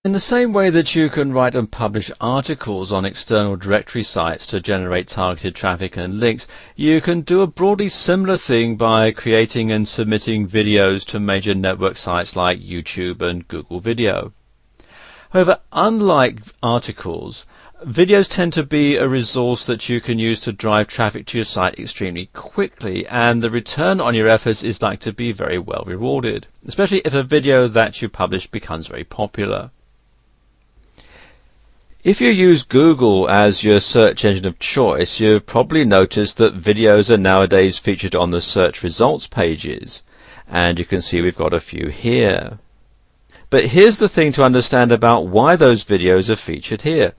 In the same way that you can write and publish articles on external directory sites to generate targeted traffic and links, you can do a broadly similar thing by creating and submitting videos to major network sites like YouTube and Google Video. However, unlike articles, videos tend to be a resource that you can use to drive traffic to your site extremely quickly, and the return on your efforts is likely to be very well rewarded, especially if a video that you publish becomes very popular. If you use Google as your search engine of choice, you've probably noticed that videos are nowadays featured on the search results pages, and you can see we've got a few here. But here's the thing to understand about why those videos are featured here.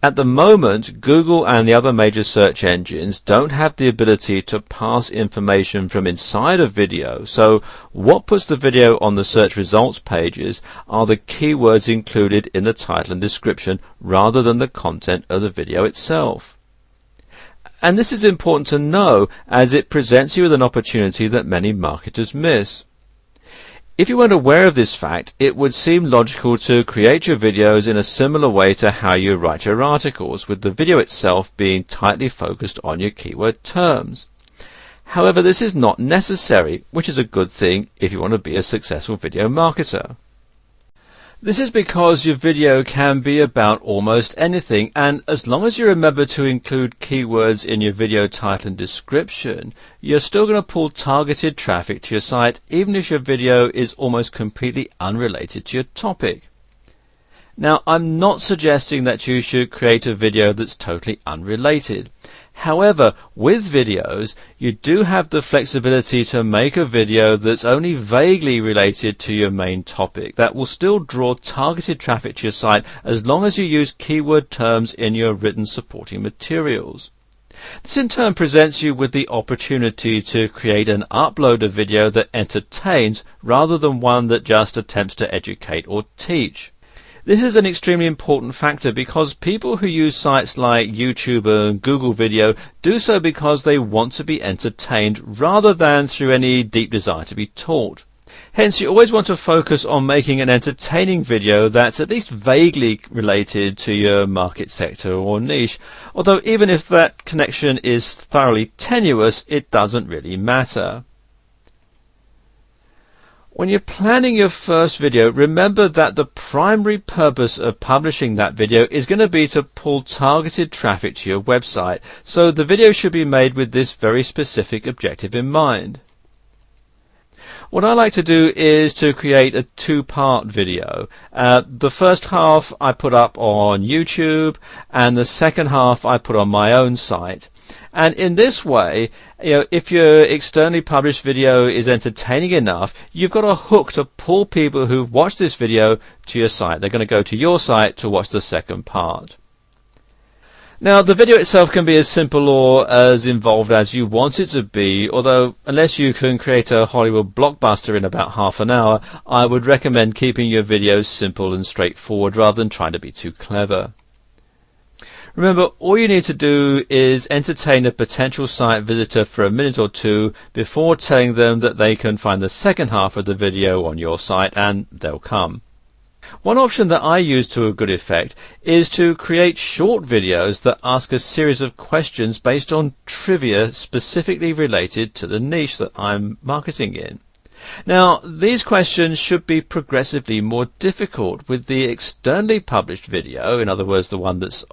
At the moment, Google and the other major search engines don't have the ability to pass information from inside a video, so what puts the video on the search results pages are the keywords included in the title and description rather than the content of the video itself. And this is important to know, as it presents you with an opportunity that many marketers miss. If you weren't aware of this fact, it would seem logical to create your videos in a similar way to how you write your articles, with the video itself being tightly focused on your keyword terms. However, this is not necessary, which is a good thing if you want to be a successful video marketer. This is because your video can be about almost anything, and as long as you remember to include keywords in your video title and description, you're still going to pull targeted traffic to your site, even if your video is almost completely unrelated to your topic. Now, I'm not suggesting that you should create a video that's totally unrelated. However, with videos, you do have the flexibility to make a video that's only vaguely related to your main topic that will still draw targeted traffic to your site as long as you use keyword terms in your written supporting materials. This in turn presents you with the opportunity to create and upload a video that entertains rather than one that just attempts to educate or teach. This is an extremely important factor because people who use sites like YouTube and Google Video do so because they want to be entertained rather than through any deep desire to be taught. Hence, you always want to focus on making an entertaining video that's at least vaguely related to your market sector or niche, although even if that connection is thoroughly tenuous, it doesn't really matter. When you're planning your first video, remember that the primary purpose of publishing that video is going to be to pull targeted traffic to your website, so the video should be made with this very specific objective in mind. What I like to do is to create a two-part video. The first half I put up on YouTube, and the second half I put on my own site. And in this way, if your externally published video is entertaining enough, you've got a hook to pull people who've watched this video to your site. They're going to go to your site to watch the second part. Now, the video itself can be as simple or as involved as you want it to be, although unless you can create a Hollywood blockbuster in about half an hour, I would recommend keeping your videos simple and straightforward rather than trying to be too clever. Remember, all you need to do is entertain a potential site visitor for a minute or two before telling them that they can find the second half of the video on your site, and they'll come. One option that I use to a good effect is to create short videos that ask a series of questions based on trivia specifically related to the niche that I'm marketing in. Now, these questions should be progressively more difficult with the externally published video, in other words, the one that's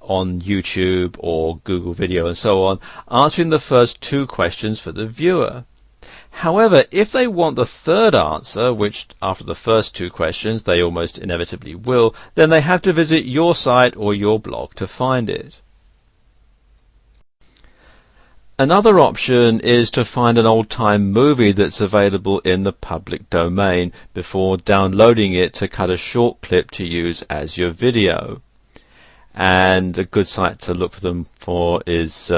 on YouTube or Google Video and so on, answering the first two questions for the viewer. However, if they want the third answer, which after the first two questions they almost inevitably will, then they have to visit your site or your blog to find it. Another option is to find an old-time movie that's available in the public domain before downloading it to cut a short clip to use as your video. And a good site to look for them for is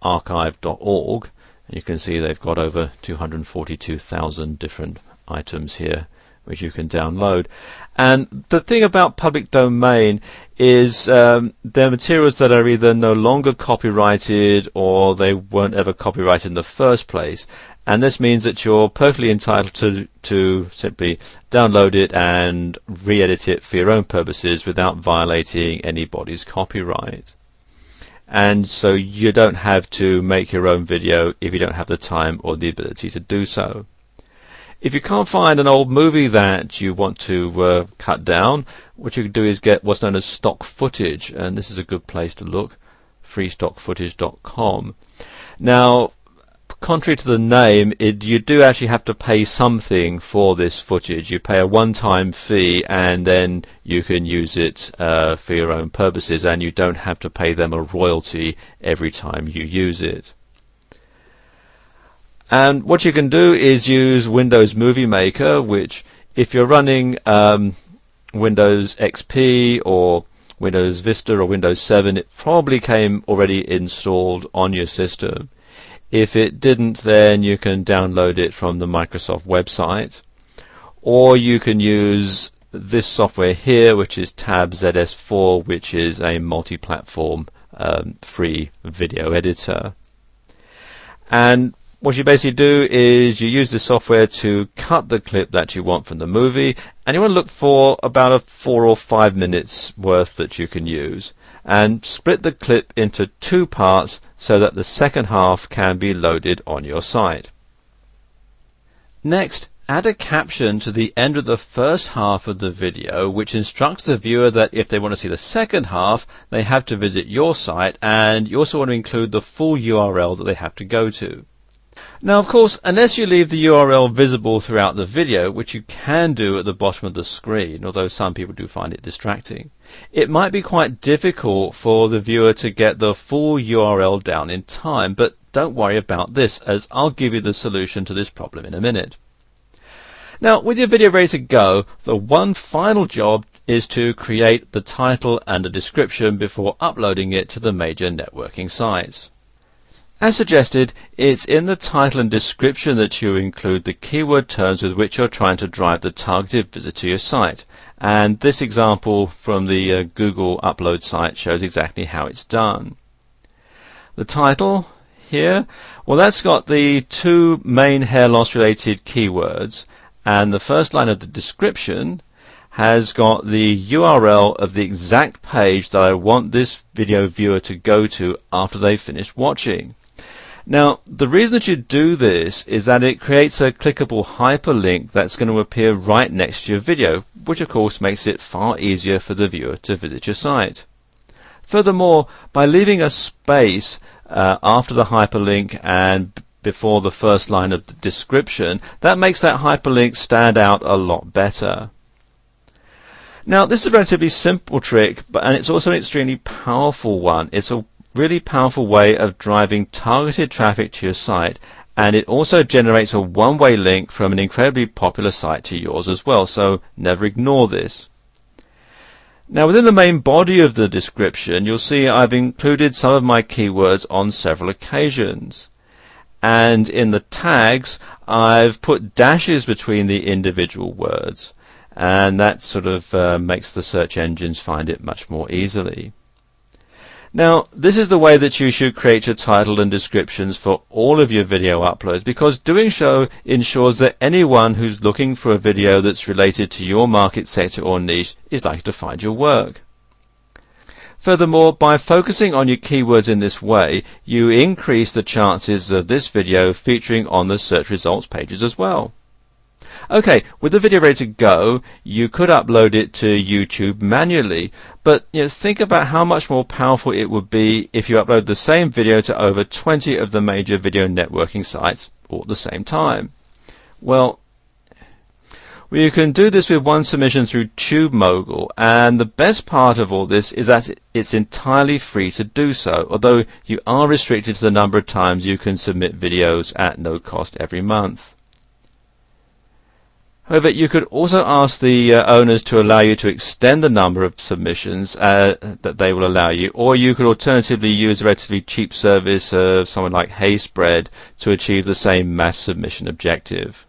archive.org. You can see they've got over 242,000 different items here which you can download. And the thing about public domain is they're materials that are either no longer copyrighted or they weren't ever copyrighted in the first place. and this means that you're perfectly entitled to simply download it and re-edit it for your own purposes without violating anybody's copyright. And so you don't have to make your own video if you don't have the time or the ability to do so. If you can't find an old movie that you want to cut down, what you can do is get what's known as stock footage, and this is a good place to look, freestockfootage.com. Now, contrary to the name, you do actually have to pay something for this footage. You pay a one-time fee and then you can use it for your own purposes, and you don't have to pay them a royalty every time you use it. And what you can do is use Windows Movie Maker, which if you're running Windows XP or Windows Vista or Windows 7, it probably came already installed on your system. If it didn't, then you can download it from the Microsoft website, or you can use this software here, which is Tab ZS4, which is a multi-platform free video editor. And what you basically do is you use this software to cut the clip that you want from the movie, and you want to look for about a 4 or 5 minutes worth that you can use, and split the clip into 2 parts so that the second half can be loaded on your site. Next, add a caption to the end of the first half of the video which instructs the viewer that if they want to see the second half, they have to visit your site, and you also want to include the full URL that they have to go to. Now, of course, unless you leave the URL visible throughout the video, which you can do at the bottom of the screen, although some people do find it distracting, it might be quite difficult for the viewer to get the full URL down in time, but don't worry about this, as I'll give you the solution to this problem in a minute. Now, with your video ready to go, the one final job is to create the title and a description before uploading it to the major networking sites. As suggested, it's in the title and description that you include the keyword terms with which you're trying to drive the targeted visit to your site. And this example from the Google upload site shows exactly how it's done. The title here, well, that's got the 2 main hair loss related keywords, and the first line of the description has got the URL of the exact page that I want this video viewer to go to after they've finished watching. Now, the reason that you do this is that it creates a clickable hyperlink that's going to appear right next to your video, which of course makes it far easier for the viewer to visit your site. Furthermore, by leaving a space after the hyperlink and before the first line of the description, that makes that hyperlink stand out a lot better. Now, this is a relatively simple trick, and it's also an extremely powerful one. It's a really powerful way of driving targeted traffic to your site, and it also generates a one-way link from an incredibly popular site to yours as well, so never ignore this. Now, within the main body of the description, you'll see I've included some of my keywords on several occasions, and in the tags I've put dashes between the individual words, and that sort of makes the search engines find it much more easily. Now, this is the way that you should create your title and descriptions for all of your video uploads, because doing so ensures that anyone who's looking for a video that's related to your market sector or niche is likely to find your work. Furthermore, by focusing on your keywords in this way, you increase the chances of this video featuring on the search results pages as well. Okay, with the video ready to go, you could upload it to YouTube manually, but think about how much more powerful it would be if you upload the same video to over 20 of the major video networking sites all at the same time. Well, you can do this with one submission through TubeMogul, and the best part of all this is that it's entirely free to do so, although you are restricted to the number of times you can submit videos at no cost every month. However, you could also ask the owners to allow you to extend the number of submissions that they will allow you, or you could alternatively use a relatively cheap service of someone like HeySpread to achieve the same mass submission objective.